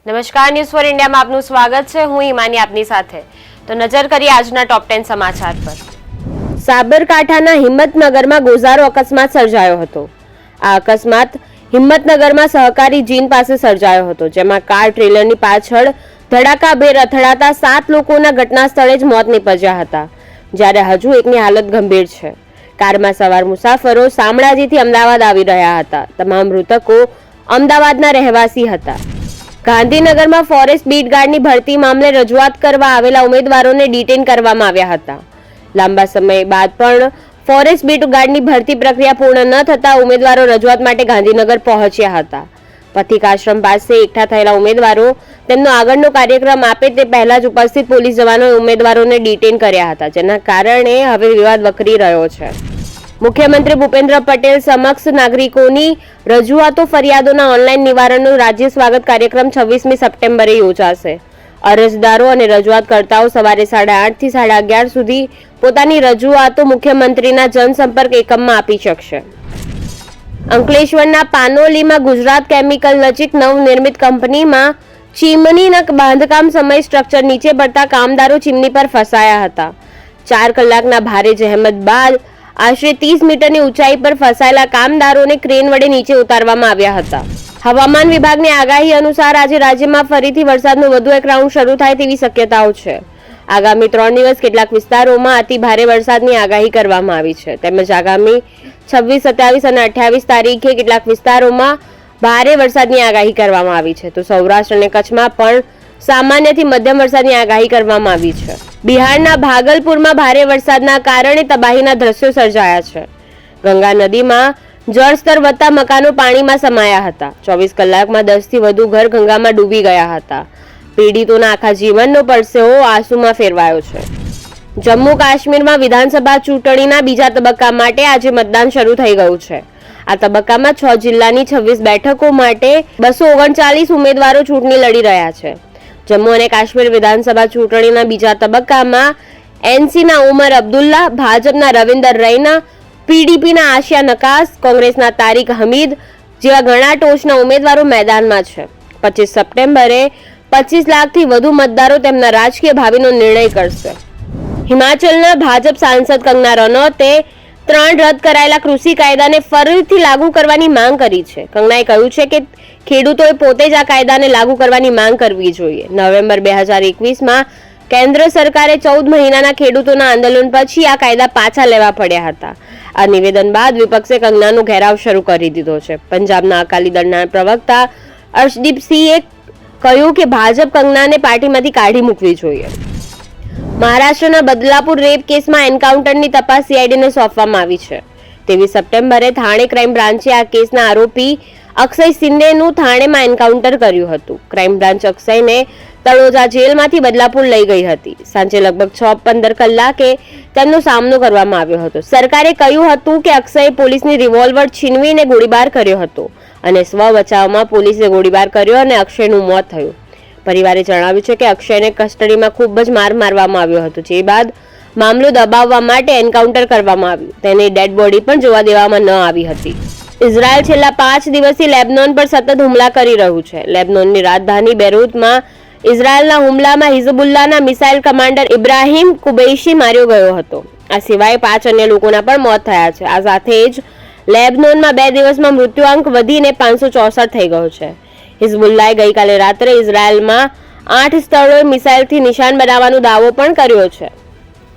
નમસ્કાર, news for ઇન્ડિયામાં આપનું સ્વાગત છે. હું હિમાની આપની સાથે. તો નજર કરીએ આજના ટોપ 10 સમાચાર પર. સાબરકાંઠાના હિંમતનગરમાં ગોઝારો અકસ્માત સર્જાયો હતો. આ અકસ્માત હિંમતનગરમાં સહકારી જીન પાસે સર્જાયો હતો, જેમાં કાર ટ્રેલરની પાછળ ધડાકાભેર અથડાતા 7 લોકોના ઘટના સ્થળે જ મોત નીપજ્યા હતા, જ્યારે હજુ એકની હાલત ગંભીર છે. કારમાં સવાર મુસાફરો શામળાજીથી અમદાવાદ આવી રહ્યા હતા. તમામ મૃતકો અમદાવાદના રહેવાસી હતા. ગાંધીનગરમાં ફોરેસ્ટ બીટ ગાર્ડની ભરતી મામલે રજૂઆત કરવા આવેલા ઉમેદવારોને ડિટેન કરવામાં આવ્યા હતા. લાંબા સમય બાદ પણ ફોરેસ્ટ બીટ ગાર્ડની ભરતી પ્રક્રિયા પૂર્ણ ન થતા ઉમેદવારો રજૂઆત માટે ગાંધીનગર પહોંચ્યા હતા. પથિક આશ્રમ પાસે એકઠા થયેલા ઉમેદવારો તેમનો આગળનો કાર્યક્રમ આપે તે પહેલા જ ઉપસ્થિત પોલીસ જવાનોએ ઉમેદવારોને ડિટેન કર્યા હતા, જેના કારણે હવે વિવાદ વકરી રહ્યો છે. મુખ્યમંત્રી ભૂપેન્દ્ર પટેલ સમક્ષ નાગરિકોની રજૂઆતો ફરિયાદોના ઓનલાઈન નિવારણનો રાજ્ય સ્વાગત કાર્યક્રમ 26મી સપ્ટેમ્બરે યોજાશે. અરજદારો અને રજૂઆતકર્તાઓ સવારે 8:30 થી 11:30 સુધી પોતાની રજૂઆતો મુખ્યમંત્રીના જનસંપર્ક એકમમાં આપી શકશે. અંકલેશ્વરના પાનોલીમાં ગુજરાત કેમિકલ નજીક નવનિર્મિત કંપનીમાં ચીમનીના બાંધકામ સમયે સ્ટ્રક્ચર નીચે પડતા કામદારો ચીમની પર ફસાયા હતા. 4 કલાકના ભારે જહેમત બાદ આશરે 30 મીટરની ઊંચાઈ પર ફસાયેલા કામદારોને ક્રેન વડે નીચે ઉતારવામાં આવ્યા હતા. હવામાન વિભાગની આગાહી અનુસાર આજે રાજ્યમાં ફરીથી વરસાદનો વધુ એક રાઉન્ડ શરૂ થાય તેવી શક્યતાઓ છે. આગામી 3 દિવસ કેટલાક વિસ્તારોમાં અતિ ભારે વરસાદની આગાહી કરવામાં આવી છે. તેમજ આગામી 26, 27 અને 28 તારીખે કેટલાક વિસ્તારોમાં ભારે વરસાદની આગાહી કરવામાં આવી છે. તો સૌરાષ્ટ્ર અને કચ્છમાં પણ સામાન્યથી મધ્યમ વરસાદની આગાહી કરવામાં આવી છે. બિહારના ભાગલપુરમાં ભારે વરસાદના કારણે તબાહીના દ્રશ્યો સર્જાયા છે. ગંગા નદીમાં જળસ્તર વધતા મકાનો પાણીમાં સમાયા હતા. 24 કલાકમાં 10 થી વધુ ઘર ગંગામાં ડૂબી ગયા હતા. પીડિતોના આખા જીવનનો પરસેવો આંસુમાં ફેરવાયો છે. જમ્મુ કાશ્મીરમાં વિધાનસભા ચૂંટણીના બીજા તબક્કા માટે આજે મતદાન શરૂ થઈ ગયું છે. આ તબક્કામાં 6 જિલ્લાની 26 બેઠકો માટે 239 ઉમેદવારો ચૂંટણી લડી રહ્યા છે. જમ્મુ અને કાશ્મીર વિધાનસભા ચૂંટણીના બીજા તબક્કામાં એનસીના ઉમર અબ્દુલ્લા, ભાજપના રવિન્દર રૈના, પીડીપીના આશિયા નકાસ, કોંગ્રેસના તારિક હમીદ જેવા ઘણા ટોચના ઉમેદવારો મેદાનમાં છે. 25 સપ્ટેમ્બરે 25 લાખથી વધુ મતદારો તેમના રાજકીય ભાવિનો નિર્ણય કરશે. હિમાચલના ભાજપ સાંસદ કંગના રનૌતે 3 રદ કરાયેલા કૃષિ કાયદાને ફરીથી લાગુ કરવાની માંગ કરી છે. કંગનાએ કહ્યું છે કે ખેડૂતોએ પોતે જ આ કાયદાને લાગુ કરવાની માંગ કરવી જોઈએ. નવેમ્બર 2021માં કેન્દ્ર સરકારે 14 મહિનાના ખેડૂતોના આંદોલન પછી આ કાયદા પાછા લેવા પડ્યા હતા. આ નિવેદન બાદ વિપક્ષે કંગનાનો ઘેરાવ શરૂ કરી દીધો છે. પંજાબના અકાલી દળના પ્રવક્તા અર્શદીપસિંહે કહ્યું કે ભાજપ કંગનાને પાર્ટીમાંથી કાઢી મૂકવી જોઈએ. મહારાષ્ટ્રના બદલાપુર રેપ કેસમાં એન્કાઉન્ટરની તપાસ સીઆઈડીને સોંપવામાં આવી છે. 23 સપ્ટેમ્બરે થાણે ક્રાઇમ બ્રાન્ચે આ કેસના આરોપી અક્ષય શિંદેનું થાણેમાં એન્કાઉન્ટર કર્યું હતું. ક્રાઇમ બ્રાન્ચ અક્ષયને તળોજા જેલમાંથી બદલાપુર લઈ ગઈ હતી. સાંજે લગભગ 6:15 કલાકે તેમનો સામનો કરવામાં આવ્યો હતો. સરકારે કહ્યું હતું કે અક્ષયે પોલીસની રિવોલ્વર છીનવીને ગોળીબાર કર્યો હતો અને સ્વ બચાવમાં પોલીસે ગોળીબાર કર્યો અને અક્ષયનું મોત થયું. પરિવારે જણાવ્યું છે કે અક્ષયને કસ્ટડીમાં ખૂબ જ માર મારવામાં આવ્યો હતો, જે બાદ મામલો દબાવવા માટે એન્કાઉન્ટર કરવામાં આવ્યું. તેની ડેડ બોડી પણ જોવા દેવામાં ન આવી હતી. ઇઝરાયલ છેલ્લા 5 દિવસથી લેબનોન પર સતત હુમલા કરી રહ્યું છે. લેબનોનની રાજધાની બેરૂતમાં ઇઝરાયલના હુમલામાં હિઝબુલ્લાના મિસાઇલ કમાન્ડર ઇબ્રાહિમ કુબૈશી માર્યો ગયો હતો. આ સિવાય 5 અન્ય લોકોના પણ મોત થયા છે. આ સાથે જ લેબનોનમાં 2 દિવસમાં મૃત્યુઆંક વધીને 564 થઈ ગયો છે. હિઝબુલ્લાએ ગઈકાલે રાત્રે ઇઝરાયલમાં 8 સ્થળોએ મિસાઇલથી નિશાન બનાવવાનો દાવો પણ કર્યો છે.